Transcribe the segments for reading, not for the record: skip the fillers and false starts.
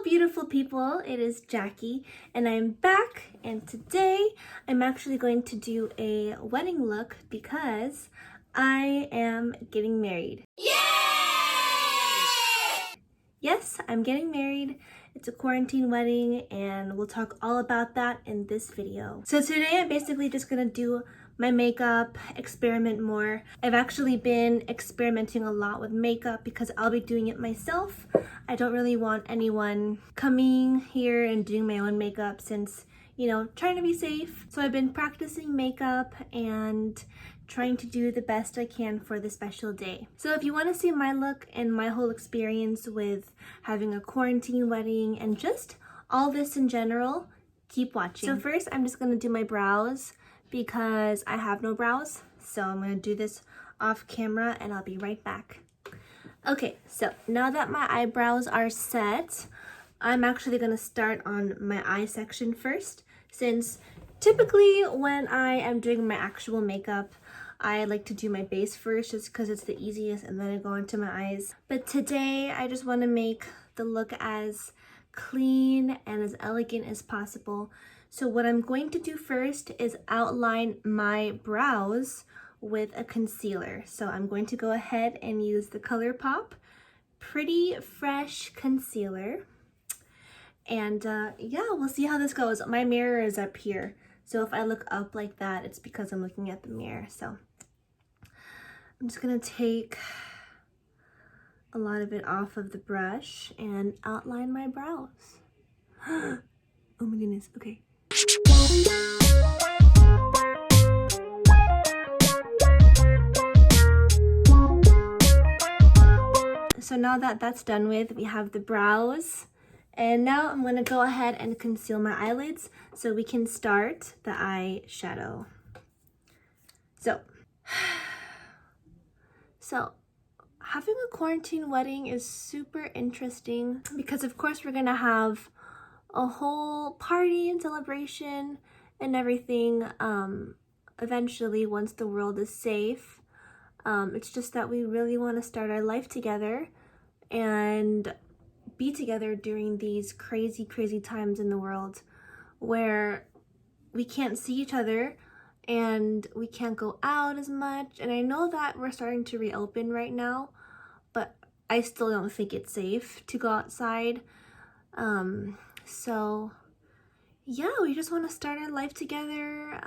beautiful people, it is Jackie and I'm back, and today I'm actually going to do a wedding look because I am getting married. Yay! Yes, I'm getting married. It's a quarantine wedding and we'll talk all about that in this video. So today I'm basically just gonna do my makeup, experiment more. I've actually been experimenting a lot with makeup because I'll be doing it myself. I don't really want anyone coming here and doing my own makeup since, you know, trying to be safe. So I've been practicing makeup and trying to do the best I can for the special day. So if you want to see my look and my whole experience with having a quarantine wedding and just all this in general, keep watching. So first I'm just going to do my brows because I have no brows. So I'm going to do this off camera and I'll be right back. Okay, so now that my eyebrows are set, I'm actually going to start on my eye section first, since typically when I am doing my actual makeup, I like to do my base first just because it's the easiest and then I go into my eyes. But today I just want to make the look as clean and as elegant as possible. So what I'm going to do first is outline my brows with a concealer. So I'm going to go ahead and use the ColourPop Pretty Fresh Concealer. And yeah, we'll see how this goes. My mirror is up here. So if I look up like that, it's because I'm looking at the mirror. So I'm just gonna take a lot of it off of the brush and outline my brows. Oh my goodness, okay. So now that that's done with, we have the brows. And now I'm going to go ahead and conceal my eyelids so we can start the eyeshadow. So having a quarantine wedding is super interesting because of course we're going to have a whole party and celebration and everything eventually once the world is safe. It's just that we really want to start our life together and be together during these crazy times in the world where we can't see each other and we can't go out as much. And I know that we're starting to reopen right now, but I still don't think it's safe to go outside. So yeah, we just want to start our life together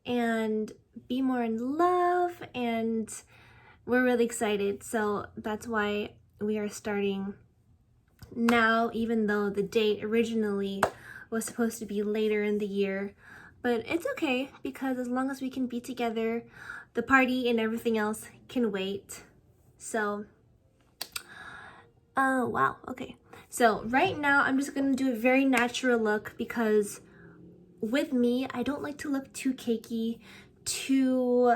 and be more in love, and we're really excited. So that's why we are starting now, even though the date originally was supposed to be later in the year. But it's okay because as long as we can be together, the party and everything else can wait. So wow, okay. So right now I'm just gonna do a very natural look because with me, I don't like to look too cakey, too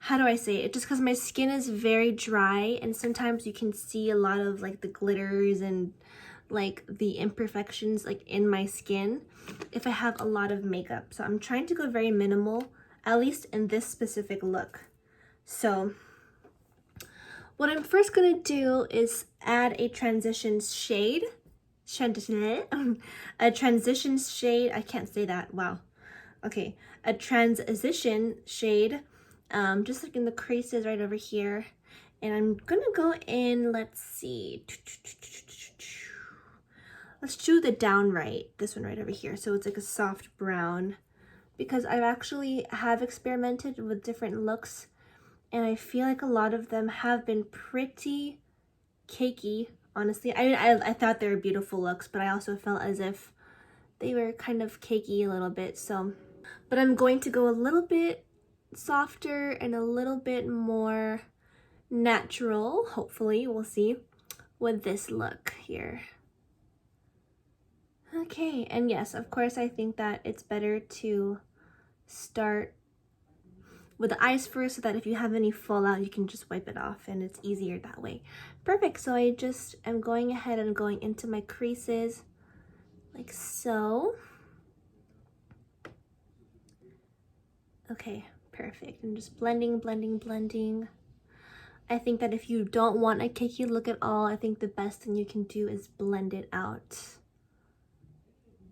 how do I say it? Just because my skin is very dry and sometimes you can see a lot of like the glitters and like the imperfections like in my skin if I have a lot of makeup. So I'm trying to go very minimal, at least in this specific look. So what I'm first gonna do is add a transition shade. A transition shade, I can't say that, wow. Okay, a transition shade, just like in the creases right over here. And I'm gonna go in, let's see. Let's do the downright, this one right over here. So it's like a soft brown because I've actually have experimented with different looks and I feel like a lot of them have been pretty cakey, honestly. I thought they were beautiful looks, but I also felt as if they were kind of cakey a little bit. So, but I'm going to go a little bit softer and a little bit more natural, hopefully, we'll see, with this look here. Okay, and yes, of course, I think that it's better to start with the eyes first so that if you have any fallout, you can just wipe it off and it's easier that way. Perfect, so I just am going ahead and going into my creases like so. Okay, perfect. And just blending. I think that if you don't want a cakey look at all, I think the best thing you can do is blend it out.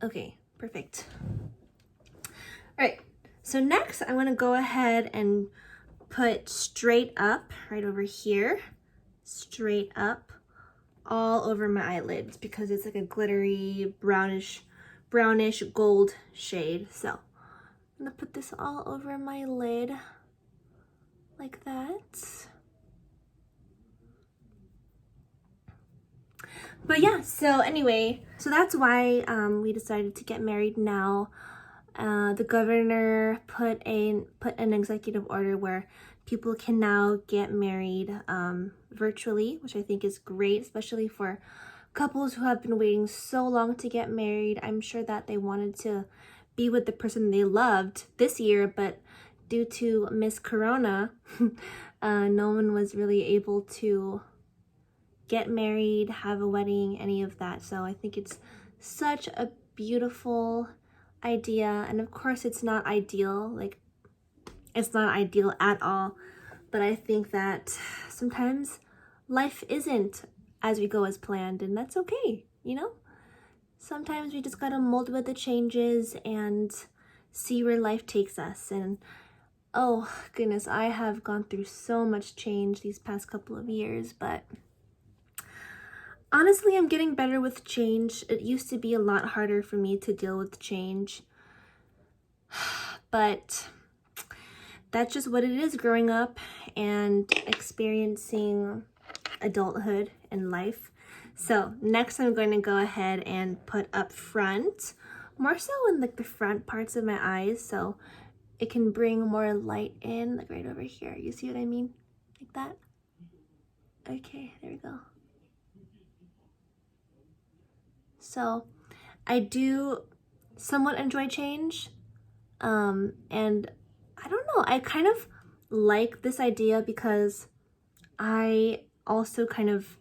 Okay, perfect. All right, so next I'm gonna go ahead and put straight up right over here, straight up all over my eyelids because it's like a glittery brownish gold shade. So I'm gonna put this all over my lid like that. But yeah, so anyway, so that's why we decided to get married now. The governor put an executive order where people can now get married virtually, which I think is great, especially for couples who have been waiting so long to get married. I'm sure that they wanted to be with the person they loved this year, but due to Miss Corona, no one was really able to get married, have a wedding, any of that. So I think it's such a beautiful idea. And of course it's not ideal, like it's not ideal at all, but I think that sometimes life isn't as we go as planned, and that's okay, you know? Sometimes we just gotta mold with the changes and see where life takes us. And oh goodness, I have gone through so much change these past couple of years, but honestly, I'm getting better with change. It used to be a lot harder for me to deal with change, but that's just what it is growing up and experiencing adulthood and life. So next I'm going to go ahead and put up front, more so in like the front parts of my eyes, so it can bring more light in, like right over here. You see what I mean? Like that? Okay, there we go. So I do somewhat enjoy change, and I don't know, I kind of like this idea because I also kind of,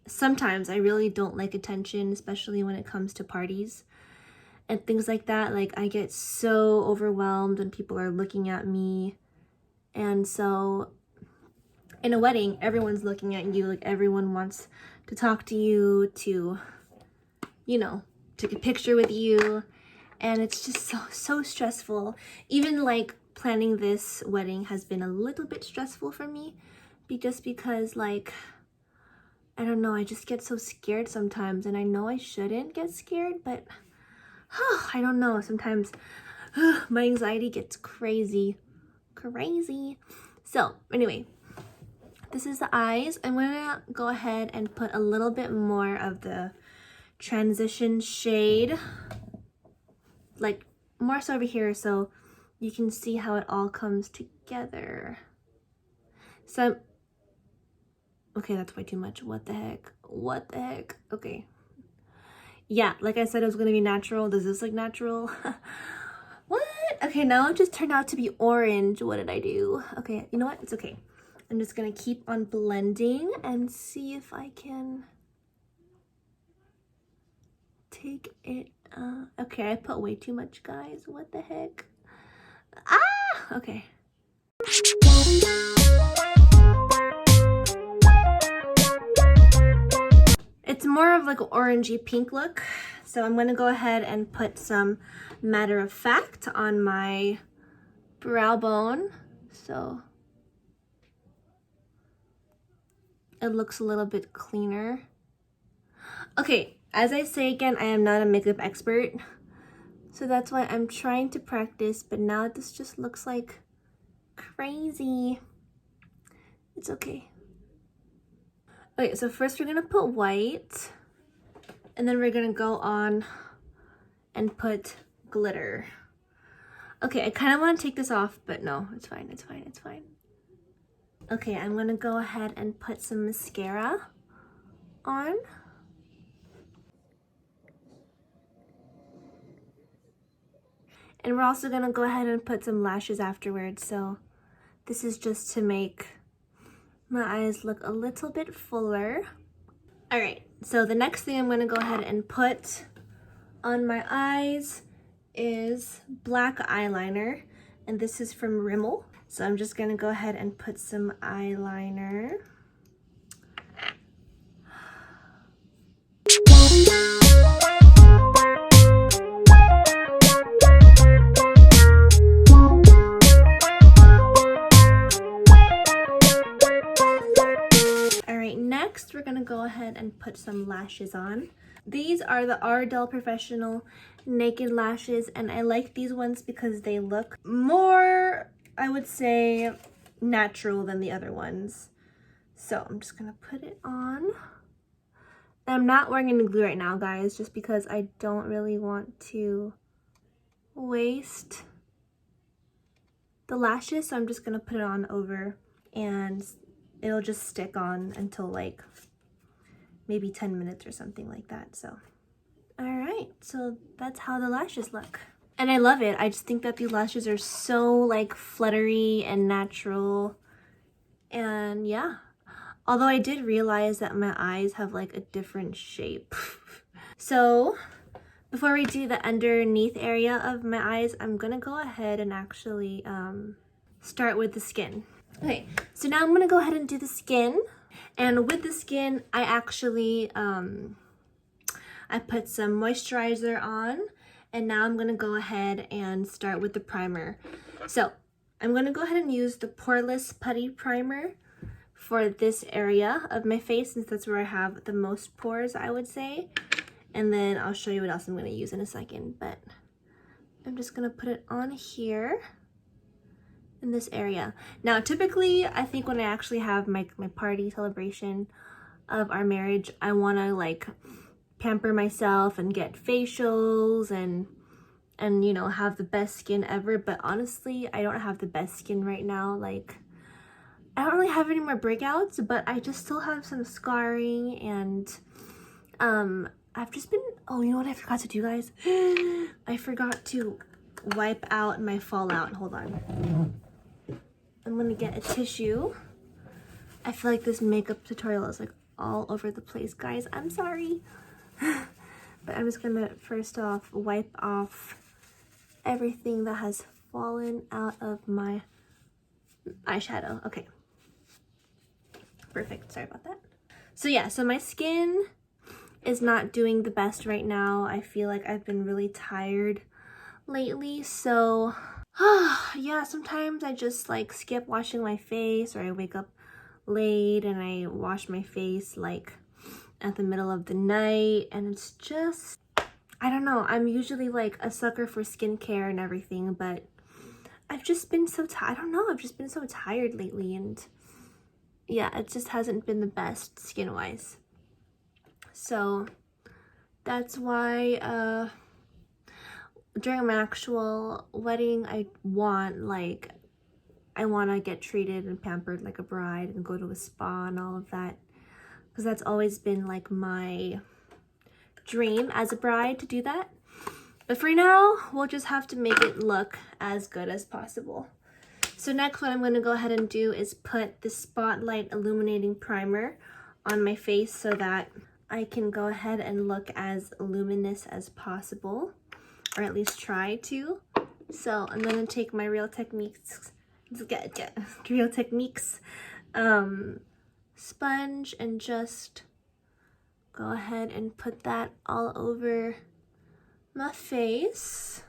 sometimes I really don't like attention, especially when it comes to parties and things like that. Like I get so overwhelmed when people are looking at me, and so in a wedding, everyone's looking at you, like everyone wants to talk to you, to, you know, take a picture with you, and it's just so stressful. Even like planning this wedding has been a little bit stressful for me, just because like, I don't know, I just get so scared sometimes, and I know I shouldn't get scared, but I don't know, sometimes my anxiety gets crazy. So anyway, this is the eyes. I'm gonna go ahead and put a little bit more of the transition shade, like more so over here, so you can see how it all comes together. So okay, that's way too much. What the heck? Okay, yeah, like I said, it was gonna be natural. Does this look natural? What? Okay, now it just turned out to be orange. What did I do? Okay, you know what, it's okay. I'm just gonna keep on blending and see if I can take it. Okay, I put way too much, guys. What the heck? Ah! Okay. It's more of like an orangey pink look. So I'm gonna go ahead and put some Matter of Fact on my brow bone. So it looks a little bit cleaner. Okay, as I say again, I am not a makeup expert, so that's why I'm trying to practice, but now this just looks like crazy. It's okay. Okay, so first we're gonna put white, and then we're gonna go on and put glitter. Okay, I kind of want to take this off, but no, it's fine. Okay, I'm gonna go ahead and put some mascara on. And we're also gonna go ahead and put some lashes afterwards, so this is just to make my eyes look a little bit fuller. All right, so the next thing I'm gonna go ahead and put on my eyes is black eyeliner, and this is from Rimmel. So I'm just gonna go ahead and put some eyeliner. ahead and put some lashes on. These are the Ardell Professional Naked Lashes, and I like these ones because they look more, I would say, natural than the other ones. So I'm just gonna put it on. I'm not wearing any glue right now, guys, just because I don't really want to waste the lashes. So I'm just gonna put it on over and it'll just stick on until like maybe 10 minutes or something like that. So all right, so that's how the lashes look. And I love it. I just think that these lashes are so like fluttery and natural. And yeah, although I did realize that my eyes have like a different shape. So before we do the underneath area of my eyes, I'm gonna go ahead and actually start with the skin. Okay, so now I'm gonna go ahead and do the skin. And with the skin, I actually I put some moisturizer on, and now I'm gonna go ahead and start with the primer. So I'm gonna go ahead and use the Poreless Putty primer for this area of my face, since that's where I have the most pores, I would say. And then I'll show you what else I'm gonna use in a second, but I'm just gonna put it on here in this area. Now, typically, I think when I actually have my party celebration of our marriage, I wanna like pamper myself and get facials and you know, have the best skin ever. But honestly, I don't have the best skin right now. Like, I don't really have any more breakouts, but I just still have some scarring, and I've just been, oh, you know what I forgot to do, guys? I forgot to wipe out my fallout. Hold on. I'm gonna get a tissue. I feel like this makeup tutorial is like all over the place, guys. I'm sorry. But I'm just gonna first off wipe off everything that has fallen out of my eyeshadow. Okay, perfect. Sorry about that. So yeah, so my skin is not doing the best right now. I feel like I've been really tired lately, so yeah, sometimes I just like skip washing my face, or I wake up late and I wash my face like at the middle of the night, and it's just, I don't know. I'm usually like a sucker for skincare and everything, but I've just been so tired. I don't know, I've just been so tired lately, and yeah, it just hasn't been the best skin wise. So that's why during my actual wedding, I want to get treated and pampered like a bride and go to a spa and all of that, because that's always been like my dream as a bride to do that. But for now, we'll just have to make it look as good as possible. So next, what I'm going to go ahead and do is put the Spotlight Illuminating Primer on my face so that I can go ahead and look as luminous as possible, or at least try to. So I'm going to take my Real Techniques sponge and just go ahead and put that all over my face.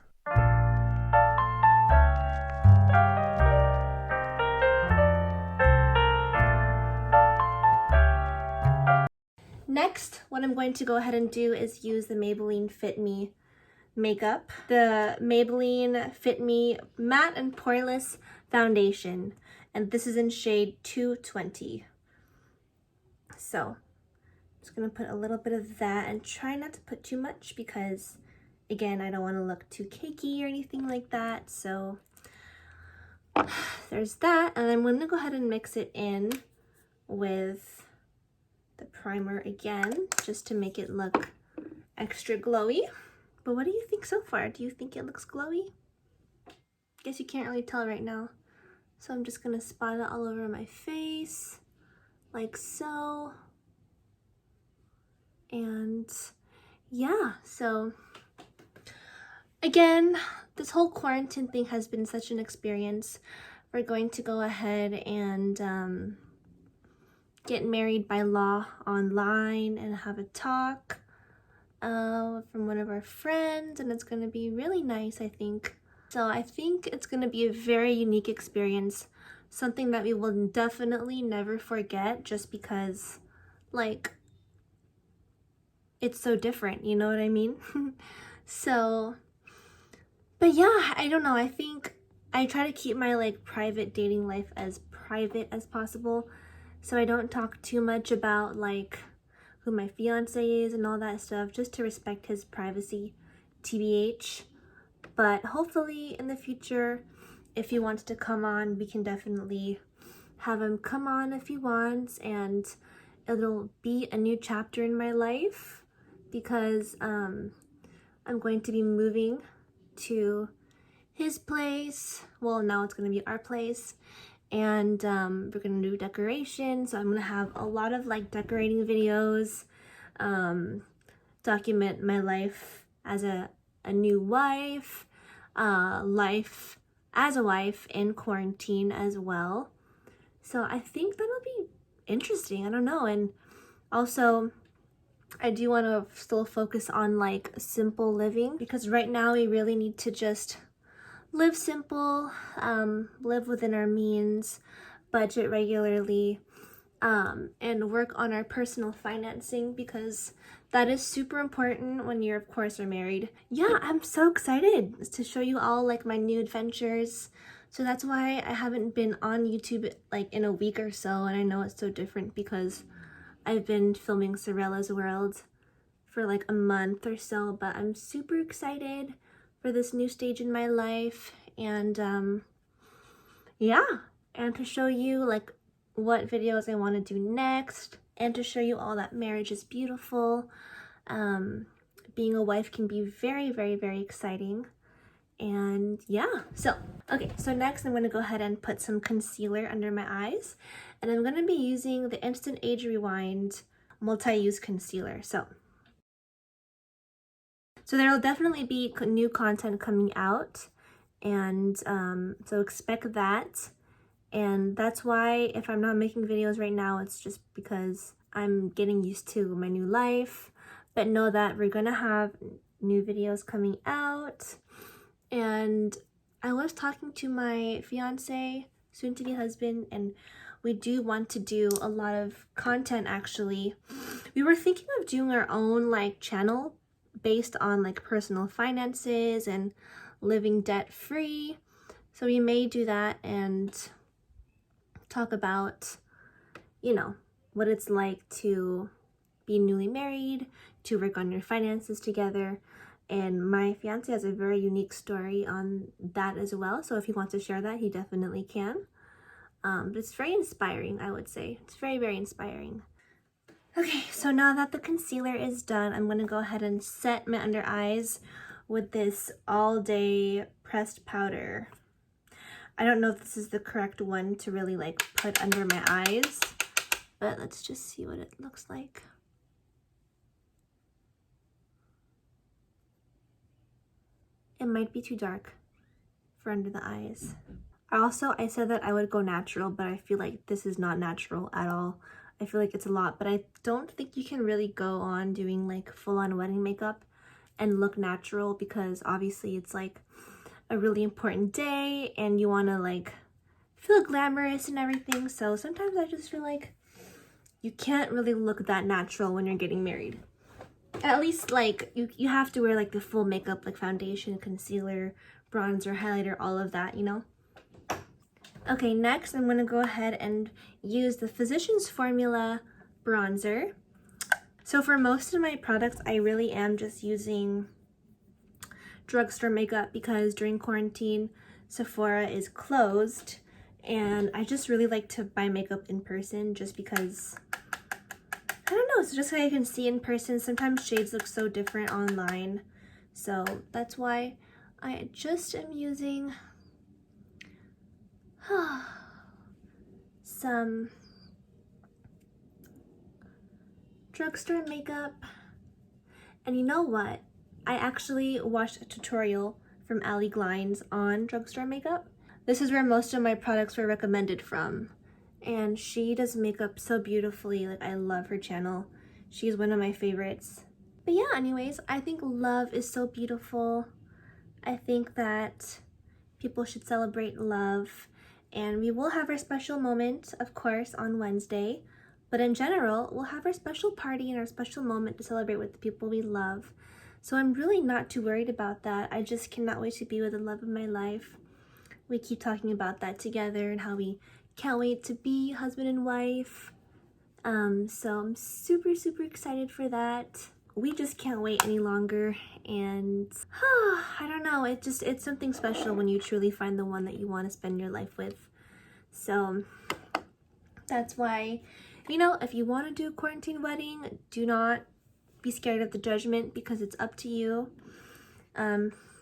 Next, what I'm going to go ahead and do is use the Maybelline Fit Me makeup, the Maybelline Fit Me Matte and Poreless Foundation, and this is in shade 220. So I'm just gonna put a little bit of that, and try not to put too much because, again, I don't want to look too cakey or anything like that. So there's that, and I'm gonna go ahead and mix it in with the primer again, just to make it look extra glowy. But what do you think so far? Do you think it looks glowy? Guess you can't really tell right now. So I'm just gonna spot it all over my face, like so. And yeah, so again, this whole quarantine thing has been such an experience. We're going to go ahead and get married by law online and have a talk from one of our friends, and it's going to be really nice, I think. So I think it's going to be a very unique experience, something that we will definitely never forget, just because, like, it's so different, you know what I mean? So, but yeah, I don't know. I think I try to keep my like private dating life as private as possible. So I don't talk too much about like who my fiance is and all that stuff, just to respect his privacy, TBH. But hopefully in the future, if he wants to come on, we can definitely have him come on if he wants, and it'll be a new chapter in my life because I'm going to be moving to his place. Well, now it's going to be our place, and we're going to do decorations. So I'm going to have a lot of like decorating videos, document my life as a new wife, life as a wife in quarantine as well. So I think that'll be interesting. I don't know. And also, I do want to still focus on like simple living, because right now we really need to just live simple, live within our means, budget regularly, and work on our personal financing, because that is super important when you're, of course, are married. Yeah, I'm so excited to show you all like my new adventures. So that's why I haven't been on YouTube like in a week or so, and I know it's so different because I've been filming Sorella's World for like a month or so, but I'm super excited for this new stage in my life, and yeah, and to show you like what videos I want to do next, and to show you all that marriage is beautiful. Being a wife can be very, very, very exciting. And yeah, so okay, so next I'm going to go ahead and put some concealer under my eyes, and I'm going to be using the Instant Age Rewind multi-use concealer. So there will definitely be new content coming out, and so expect that. And that's why if I'm not making videos right now, it's just because I'm getting used to my new life. But know that we're gonna have new videos coming out. And I was talking to my fiance, soon-to-be husband, and we do want to do a lot of content actually. We were thinking of doing our own like channel based on like personal finances and living debt-free. So we may do that and talk about, you know, what it's like to be newly married, to work on your finances together. And my fiance has a very unique story on that as well. So if he wants to share that, he definitely can. But it's very inspiring, I would say. It's very, very inspiring. Okay, so now that the concealer is done, I'm going to go ahead and set my under eyes with this all day pressed powder. I don't know if this is the correct one to really like put under my eyes, but let's just see what it looks like. It might be too dark for under the eyes. I said that I would go natural, but I feel like this is not natural at all. I feel like it's a lot, but I don't think you can really go on doing like full-on wedding makeup and look natural, because obviously it's like a really important day and you want to like feel glamorous and everything. So sometimes I just feel like you can't really look that natural when you're getting married. At least like you have to wear like the full makeup, like foundation, concealer, bronzer, highlighter, all of that, you know? Okay, next I'm going to go ahead and use the Physicians Formula bronzer. So for most of my products, I really am just using drugstore makeup, because during quarantine, Sephora is closed, and I just really like to buy makeup in person just because, I don't know, it's just like I can see in person. Sometimes shades look so different online, so that's why I just am using some drugstore makeup. And you know what? I actually watched a tutorial from Ali Glines on drugstore makeup. This is where most of my products were recommended from. And she does makeup so beautifully. Like, I love her channel. She's one of my favorites. But yeah, anyways, I think love is so beautiful. I think that people should celebrate love. And we will have our special moment, of course, on Wednesday. But in general, we'll have our special party and our special moment to celebrate with the people we love. So I'm really not too worried about that. I just cannot wait to be with the love of my life. We keep talking about that together and how we can't wait to be husband and wife. So I'm super, super excited for that. We just can't wait any longer, and I don't know, it's something special when you truly find the one that you want to spend your life with. So that's why, you know, if you want to do a quarantine wedding, do not be scared of the judgment, because it's up to you.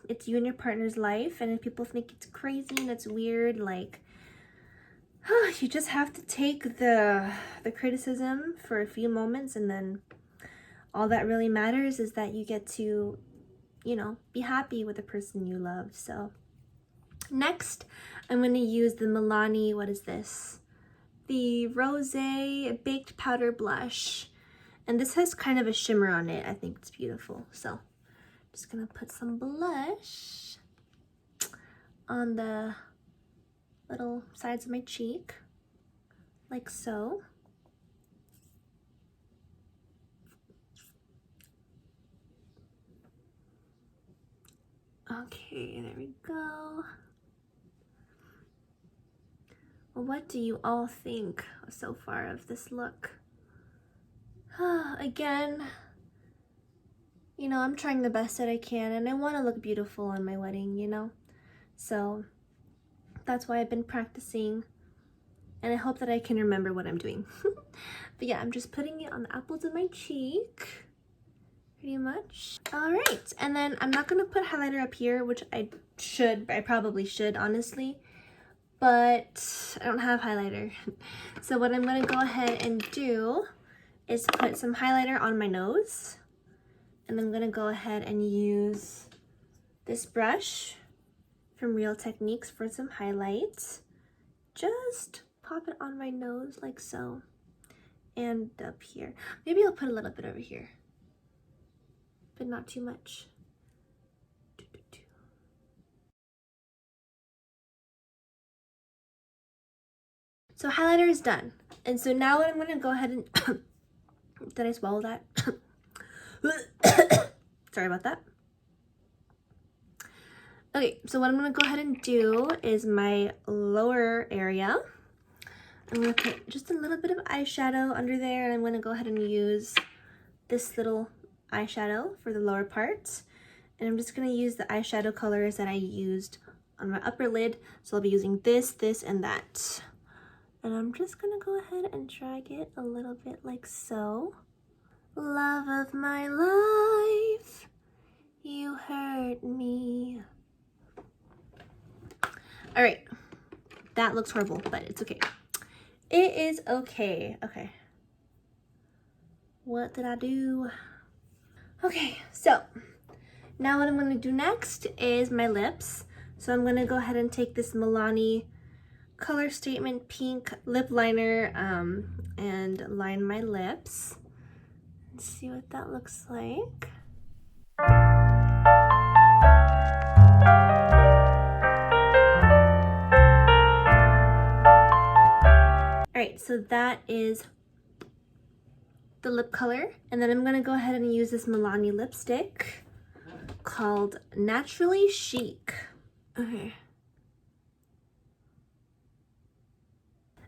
It's you and your partner's life, and if people think it's crazy and it's weird, like, you just have to take the criticism for a few moments, and then all that really matters is that you get to, you know, be happy with the person you love. So next, I'm going to use the Milani, what is this? The Rosé Baked Powder Blush. And this has kind of a shimmer on it. I think it's beautiful. So just going to put some blush on the little sides of my cheek, like so. Okay, there we go. Well, what do you all think so far of this look? Again, you know, I'm trying the best that I can, and I want to look beautiful on my wedding, you know? So that's why I've been practicing, and I hope that I can remember what I'm doing. But yeah, I'm just putting it on the apples of my cheek, pretty much. All right, and then I'm not gonna put highlighter up here, which I probably should, honestly, but I don't have highlighter. So what I'm gonna go ahead and do is put some highlighter on my nose, and I'm gonna go ahead and use this brush from Real Techniques for some highlights. Just pop it on my nose like so, and up here. Maybe I'll put a little bit over here, but not too much. So highlighter is done. And so now what I'm gonna go ahead and, did I swallow that? Sorry about that. Okay, so what I'm gonna go ahead and do is my lower area. I'm gonna put just a little bit of eyeshadow under there, and I'm gonna go ahead and use this little eyeshadow for the lower part. And I'm just gonna use the eyeshadow colors that I used on my upper lid. So I'll be using this, this, and that. And I'm just gonna go ahead and drag it a little bit like so. Love of my life, you hurt me. All right, that looks horrible, but it's okay. It is okay. Okay. What did I do? Okay, so now what I'm gonna do next is my lips. So I'm gonna go ahead and take this Milani Color Statement Pink lip liner and line my lips. Let's see what that looks like. Alright, so that is the lip color. And then I'm going to go ahead and use this Milani lipstick called Naturally Chic. Okay.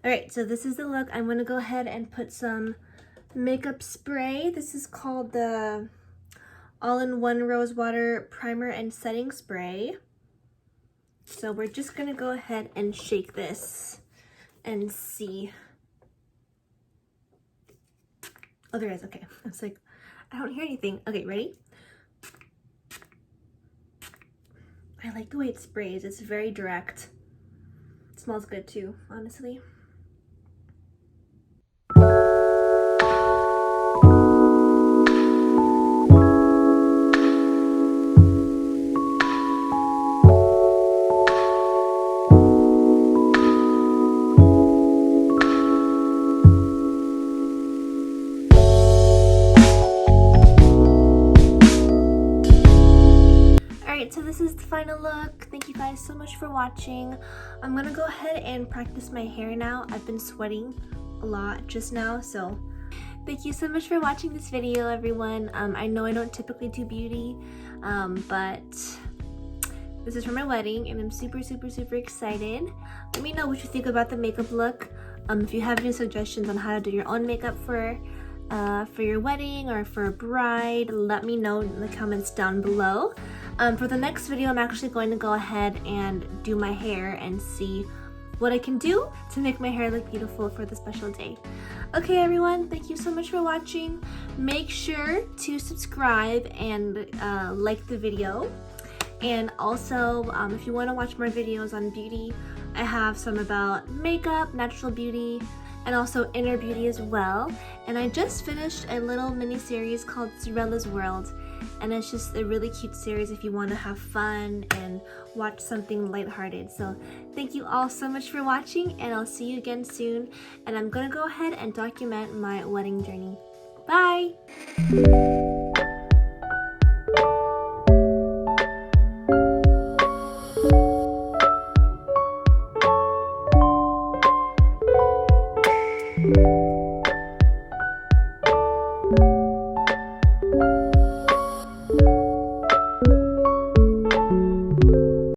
Alright, so this is the look. I'm going to go ahead and put some makeup spray. This is called the All-in-One Rose Water Primer and Setting Spray. So we're just going to go ahead and shake this and see. Oh, there is. Okay. I was like, I don't hear anything. Okay, ready? I like the way it sprays. It's very direct. It smells good too, honestly. So this is the final look. Thank you guys so much for watching. I'm gonna go ahead and practice my hair now. I've been sweating a lot just now, so thank you so much for watching this video, everyone. I know I don't typically do beauty, but this is for my wedding and I'm super excited. Let me know what you think about the makeup look. If you have any suggestions on how to do your own makeup for your wedding or for a bride, let me know in the comments down below. For the next video, I'm actually going to go ahead and do my hair and see what I can do to make my hair look beautiful for the special day. Okay everyone, thank you so much for watching. Make sure to subscribe and like the video. And also, if you want to watch more videos on beauty, I have some about makeup, natural beauty, and also inner beauty as well. And I just finished a little mini series called Cinderella's World, and it's just a really cute series if you want to have fun and watch something lighthearted. So thank you all so much for watching, and I'll see you again soon. And I'm gonna go ahead and document my wedding journey. Bye!